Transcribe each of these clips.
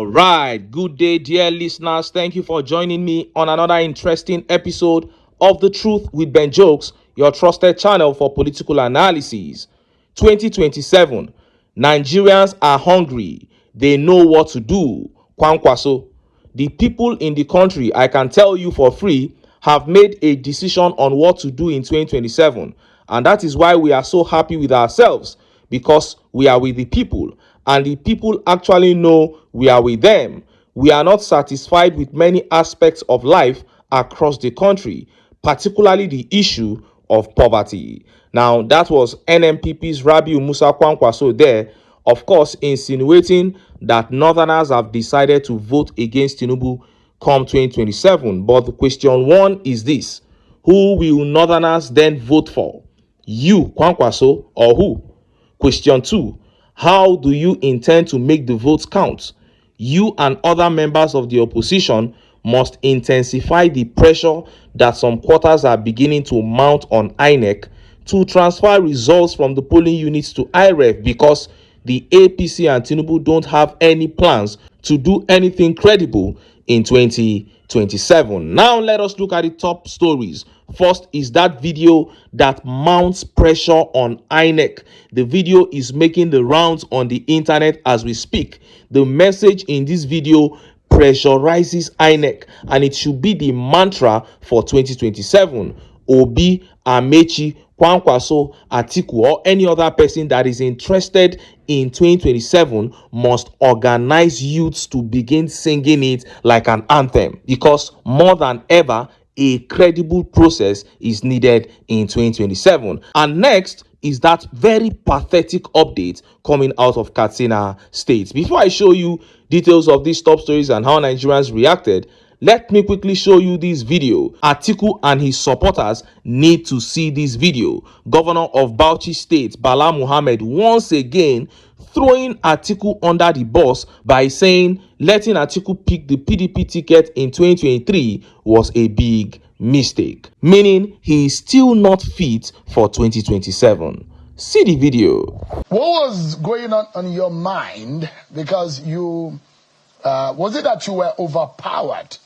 All right, good day, dear listeners. Thank you for joining me on another interesting episode of The Truth with Ben Jokes, your trusted channel for political analysis. 2027, Nigerians are hungry. They know what to do. Kwankwaso. The people in the country, I can tell you for free, have made a decision on what to do in 2027. And that is why we are so happy with ourselves, because we are with the people and the people actually know we are with them. We are not satisfied with many aspects of life across the country, particularly the issue of poverty. Now, that was NMPP's Rabiu Musa Kwankwaso there, of course, insinuating that Northerners have decided to vote against Tinubu come 2027. But the question one is this: who will Northerners then vote for? You, Kwankwaso, or who? Question 2. How do you intend to make the votes count? You and other members of the opposition must intensify the pressure that some quarters are beginning to mount on INEC to transfer results from the polling units to IREV, because the APC and Tinubu don't have any plans to do anything credible in 2027. Now let us look at the top stories. First is that video that mounts pressure on INEC. The video is making the rounds on the internet as we speak. The message in this video pressurizes INEC, and it should be the mantra for 2027. Obi, Amechi, Kwankwaso, Atiku, or any other person that is interested in 2027 must organize youths to begin singing it like an anthem, because more than ever, a credible process is needed in 2027. And next is that very pathetic update coming out of Katsina State. Before I show you details of these top stories and how Nigerians reacted, let me quickly show you this video. Atiku and his supporters need to see this video. Governor of Bauchi State, Bala Muhammad, once again throwing Atiku under the bus by saying letting Atiku pick the PDP ticket in 2023 was a big mistake, meaning he is still not fit for 2027. See the video. What was going on your mind? Because you, was it that you were overpowered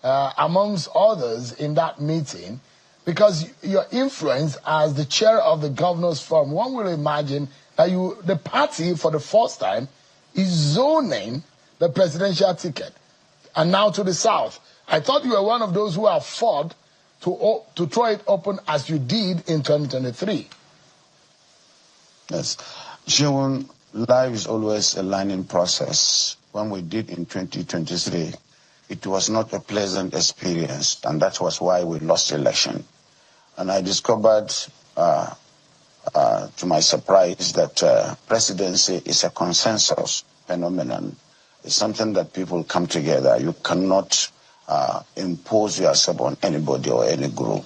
amongst others in that meeting? Because your influence as the chair of the Governors Forum, one will imagine that the party for the first time is zoning the presidential ticket, and now to the south. I thought you were one of those who have fought to throw it open as you did in 2023. Yes. June, life is always a learning process. When we did in 2023, it was not a pleasant experience, and that was why we lost the election. And I discovered, to my surprise, that presidency is a consensus phenomenon. It's something that people come together. You cannot impose yourself on anybody or any group.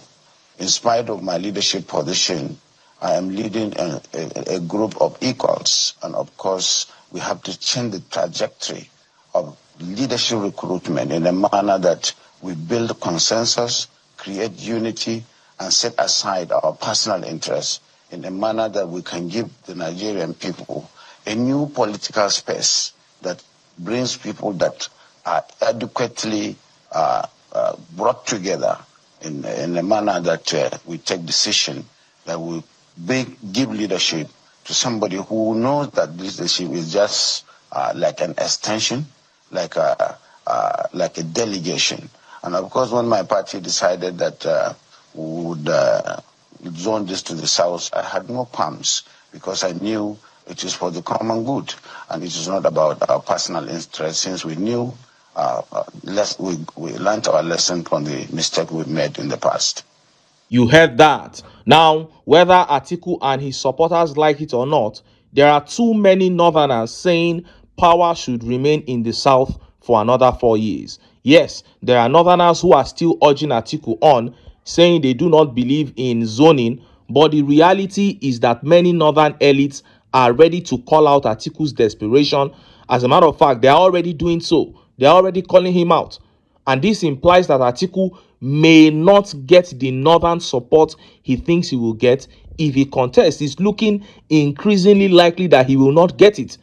In spite of my leadership position, I am leading a group of equals, and of course, we have to change the trajectory of leadership recruitment in a manner that we build consensus, create unity, and set aside our personal interests in a manner that we can give the Nigerian people a new political space that brings people that are adequately brought together in a manner that we take decision that will give leadership to somebody who knows that this leadership is just like an extension, like a delegation. And of course, when my party decided that we would zone this to the south, I had no qualms, because I knew it is for the common good, and it is not about our personal interest, since we knew we learned our lesson from the mistake we made in the past. You heard that. Now, whether Atiku and his supporters like it or not, there are too many Northerners saying power should remain in the South for another 4 years. Yes, there are Northerners who are still urging Atiku on, saying they do not believe in zoning, but the reality is that many Northern elites are ready to call out Atiku's desperation. As a matter of fact, they are already doing so. They are already calling him out. And this implies that Atiku may not get the northern support he thinks he will get if he contests. It's looking increasingly likely that he will not get it.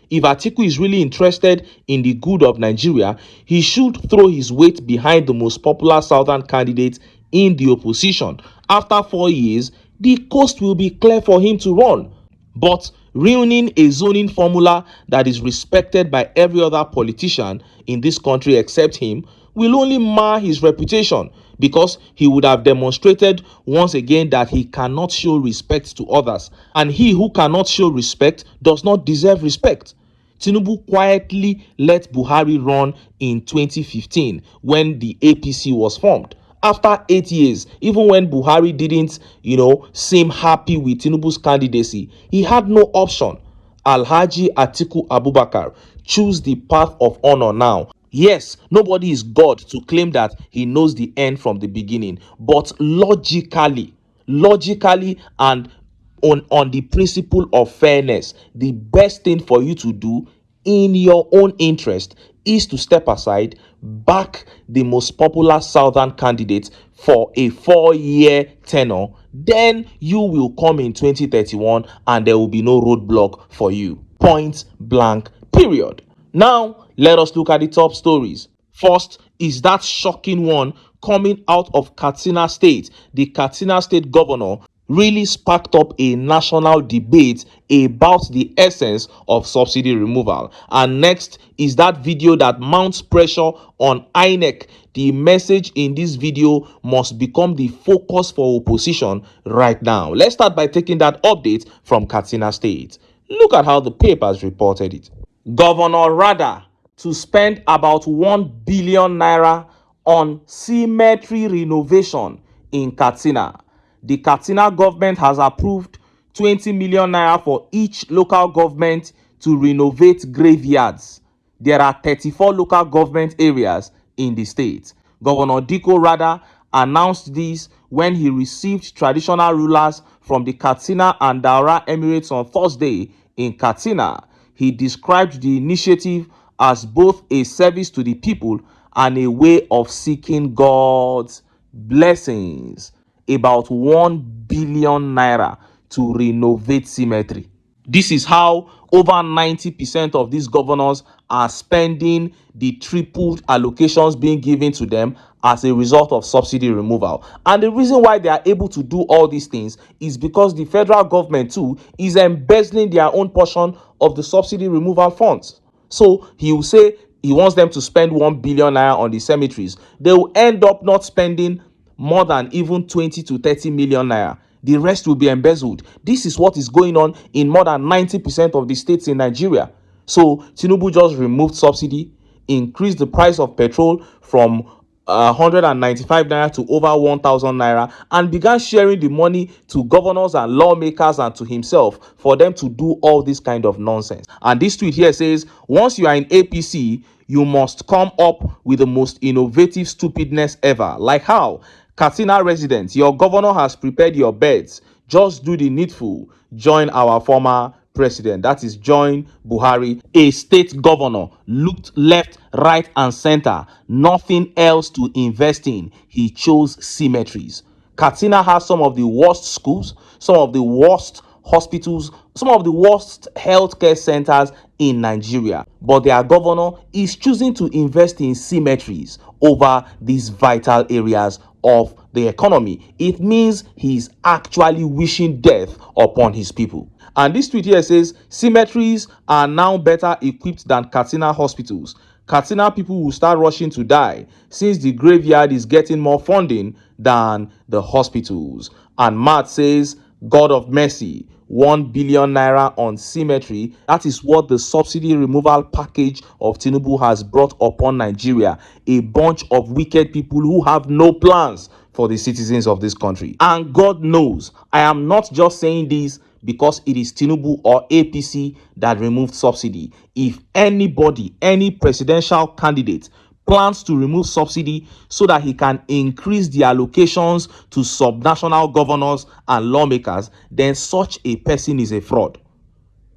If Atiku is really interested in the good of Nigeria, he should throw his weight behind the most popular southern candidate in the opposition. After 4 years, the coast will be clear for him to run. But ruining a zoning formula that is respected by every other politician in this country except him will only mar his reputation, because he would have demonstrated once again that he cannot show respect to others, and he who cannot show respect does not deserve respect. Tinubu quietly let Buhari run in 2015 when the APC was formed. After 8 years, even when Buhari didn't, seem happy with Tinubu's candidacy, he had no option. Alhaji Atiku Abubakar choose the path of honor now. Yes, nobody is God to claim that he knows the end from the beginning, but logically and on the principle of fairness, the best thing for you to do in your own interest is to step aside, back the most popular southern candidate for a 4-year tenure. Then you will come in 2031 and there will be no roadblock for you. Point blank, period. Now, let us look at the top stories. First is that shocking one coming out of Katsina State. The Katsina State governor really sparked up a national debate about the essence of subsidy removal. And next is that video that mounts pressure on INEC. The message in this video must become the focus for opposition right now. Let's start by taking that update from Katsina State. Look at how the papers reported it. Governor Rada to spend about 1 billion naira on cemetery renovation in Katsina. The Katsina government has approved 20 million naira for each local government to renovate graveyards. There are 34 local government areas in the state. Governor Diko Rada announced this when he received traditional rulers from the Katsina and Daura Emirates on Thursday in Katsina. He described the initiative as both a service to the people and a way of seeking God's blessings. About 1 billion naira to renovate cemetery. This is how over 90% of these governors are spending the tripled allocations being given to them as a result of subsidy removal. And the reason why they are able to do all these things is because the federal government too is embezzling their own portion of the subsidy removal funds. So he will say he wants them to spend 1 billion naira on the cemeteries. They will end up not spending more than even 20 to 30 million naira. The rest will be embezzled. This is what is going on in more than 90% of the states in Nigeria. So Tinubu just removed subsidy, increased the price of petrol from 195 naira to over 1,000 naira, and began sharing the money to governors and lawmakers and to himself for them to do all this kind of nonsense. And this tweet here says, once you are in APC, you must come up with the most innovative stupidness ever. Like how? Katsina residents, your governor has prepared your beds. Just do the needful. Join our former president, that is, join Buhari. A state governor looked left, right, and center. Nothing else to invest in. He chose cemeteries. Katsina has some of the worst schools, some of the worst hospitals, some of the worst healthcare centers in Nigeria. But their governor is choosing to invest in cemeteries over these vital areas of the economy. It means he's actually wishing death upon his people. And this tweet here says, cemeteries are now better equipped than Katsina hospitals. Katsina people will start rushing to die since the graveyard is getting more funding than the hospitals. And Matt says, God of mercy, 1 billion naira on cemetery. That is what the subsidy removal package of Tinubu has brought upon Nigeria. A bunch of wicked people who have no plans for the citizens of this country. And God knows, I am not just saying this because it is Tinubu or APC that removed subsidy. If anybody, any presidential candidate plans to remove subsidy so that he can increase the allocations to subnational governors and lawmakers, then such a person is a fraud.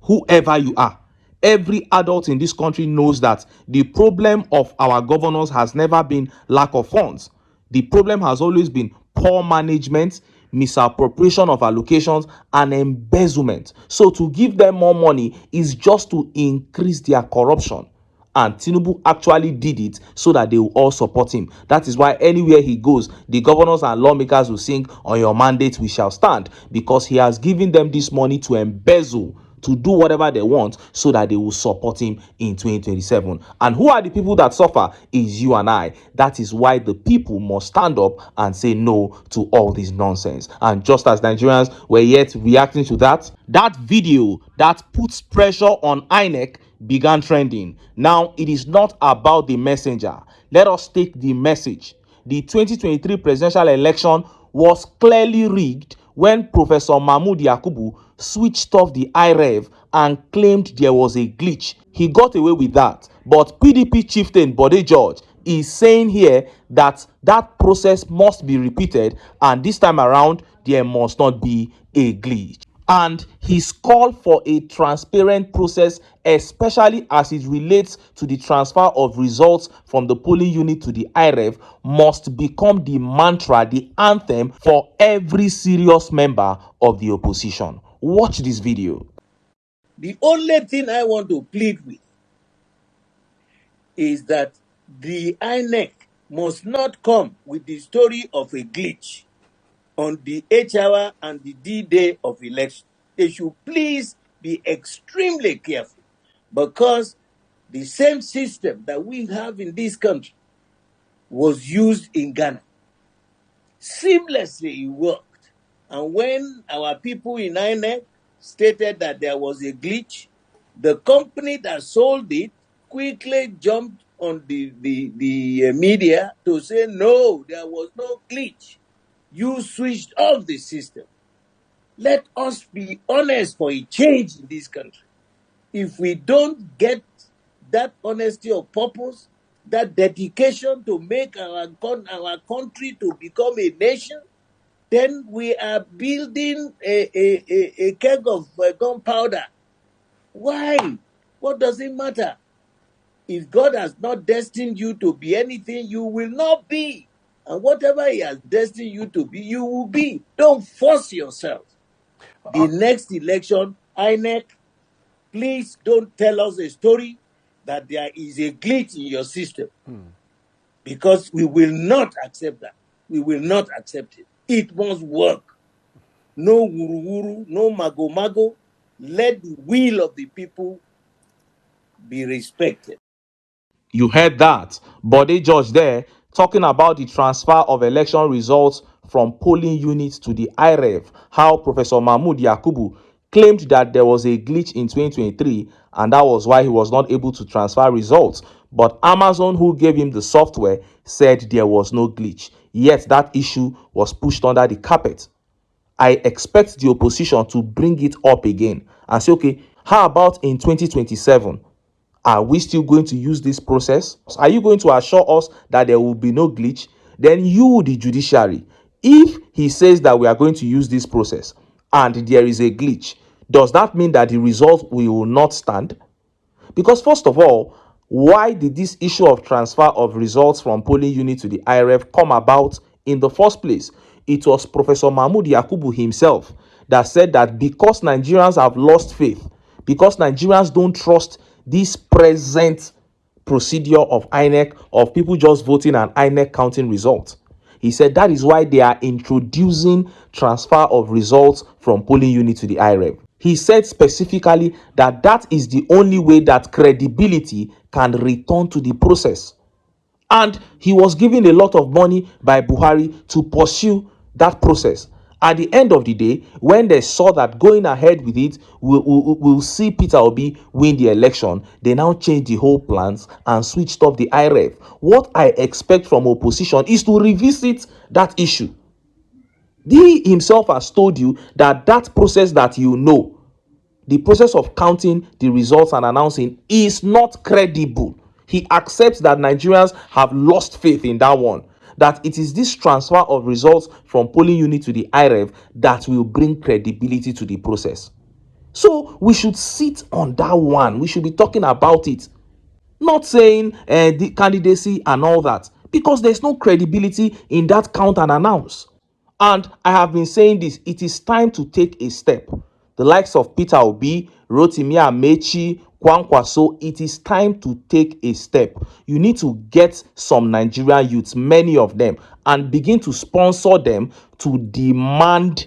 Whoever you are, every adult in this country knows that the problem of our governors has never been lack of funds. The problem has always been poor management, misappropriation of allocations, and embezzlement. So to give them more money is just to increase their corruption. And Tinubu actually did it so that they will all support him. That is why anywhere he goes, the governors and lawmakers will sing, "On your mandate we shall stand," because he has given them this money to embezzle, to do whatever they want, so that they will support him in 2027. And who are the people that suffer? Is you and I. That is why the people must stand up and say no to all this nonsense. And just as Nigerians were yet reacting to that video that puts pressure on INEC began trending. Now it is not about the messenger. Let us take the message. The 2023 presidential election was clearly rigged when Professor Mahmood Yakubu switched off the IREV and claimed there was a glitch. He got away with that, but PDP chieftain Bode George is saying here that that process must be repeated, and this time around there must not be a glitch. And his call for a transparent process, especially as it relates to the transfer of results from the polling unit to the IREV, must become the mantra, the anthem for every serious member of the opposition. Watch this video. The only thing I want to plead with is that the INEC must not come with the story of a glitch on the H hour and the D-day of election. They should please be extremely careful, because the same system that we have in this country was used in Ghana. Seamlessly it worked. And when our people in INEC stated that there was a glitch, the company that sold it quickly jumped on the media to say, no, there was no glitch. You switched off the system. Let us be honest for a change in this country. If we don't get that honesty of purpose, that dedication to make our country to become a nation, then we are building a keg of gunpowder. Why? What does it matter? If God has not destined you to be anything, you will not be. And whatever He has destined you to be, you will be. Don't force yourself. The next election, INEC, please don't tell us a story that there is a glitch in your system. Because we will not accept that. We will not accept it. It must work. No wuru-wuru, no mago-mago. Let the will of the people be respected. You heard that. Bode George there talking about the transfer of election results from polling units to the IREV, how Professor Mahmood Yakubu claimed that there was a glitch in 2023 and that was why he was not able to transfer results. But Amazon, who gave him the software, said there was no glitch. Yet that issue was pushed under the carpet. I expect the opposition to bring it up again and say, okay, how about in 2027? Are we still going to use this process? Are you going to assure us that there will be no glitch? Then you, the judiciary, if he says that we are going to use this process and there is a glitch, does that mean that the result will not stand? Because first of all, why did this issue of transfer of results from polling unit to the IREV come about in the first place? It was Professor Mahmood Yakubu himself that said that because Nigerians have lost faith, because Nigerians don't trust this present procedure of INEC, of people just voting and INEC counting results. He said that is why they are introducing transfer of results from polling unit to the IREV. He said specifically that that is the only way that credibility can return to the process. And he was given a lot of money by Buhari to pursue that process. At the end of the day, when they saw that going ahead with it will see Peter Obi win the election, they now changed the whole plans and switched off the IREV. What I expect from opposition is to revisit that issue. He himself has told you that that process that you know, the process of counting the results and announcing, is not credible. He accepts that Nigerians have lost faith in that one, that it is this transfer of results from polling unit to the IREV that will bring credibility to the process. So we should sit on that one. We should be talking about it, not saying the candidacy and all that, because there's no credibility in that count and announce. And I have been saying this, it is time to take a step. The likes of Peter Obi, Rotimi Amechi, Kwankwaso, it is time to take a step. You need to get some Nigerian youths, many of them, and begin to sponsor them to demand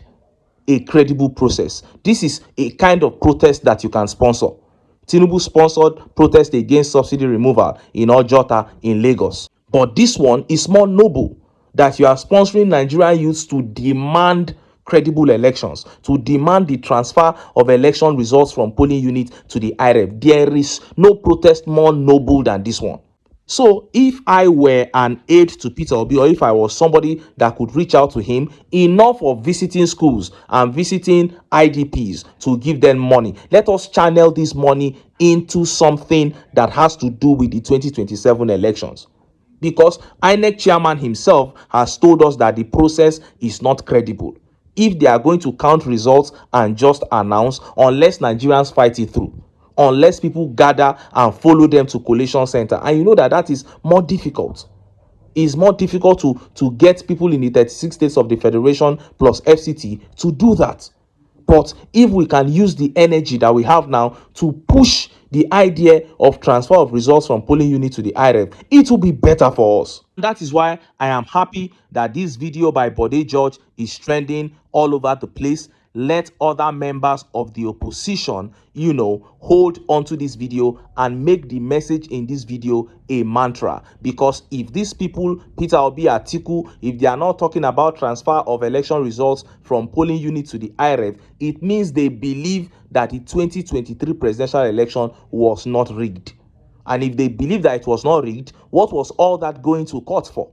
a credible process. This is a kind of protest that you can sponsor. Tinubu sponsored protest against subsidy removal in Ojota in Lagos. But this one is more noble, that you are sponsoring Nigerian youths to demand credible elections, to demand the transfer of election results from polling unit to the IREV. There is no protest more noble than this one. So if I were an aide to Peter Obi, or if I was somebody that could reach out to him, enough of visiting schools and visiting IDPs to give them money. Let us channel this money into something that has to do with the 2027 elections. Because INEC chairman himself has told us that the process is not credible. If they are going to count results and just announce, unless Nigerians fight it through, unless people gather and follow them to collation center, and you know that that is more difficult. It's more difficult to get people in the 36 states of the federation plus FCT to do that. But if we can use the energy that we have now to push the idea of transfer of results from polling unit to the IREV, it will be better for us. That is why I am happy that this video by Bode George is trending all over the place. Let other members of the opposition, hold onto this video and make the message in this video a mantra. Because if these people, Peter Obi, Atiku, if they are not talking about transfer of election results from polling unit to the IREV, it means they believe that the 2023 presidential election was not rigged. And if they believe that it was not rigged, what was all that going to court for?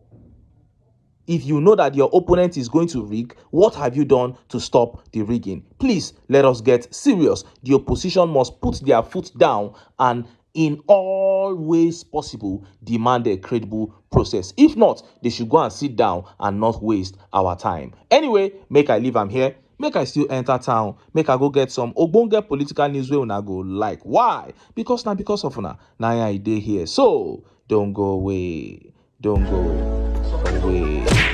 If you know that your opponent is going to rig, what have you done to stop the rigging? Please, let us get serious. The opposition must put their foot down and in all ways possible demand a credible process. If not, they should go and sit down and not waste our time. Anyway, make I leave am here. Make I still enter town. Make I go get some ogbonge political news wey una go like. Why? Because of una. Na I dey here. So, don't go away. Don't go away.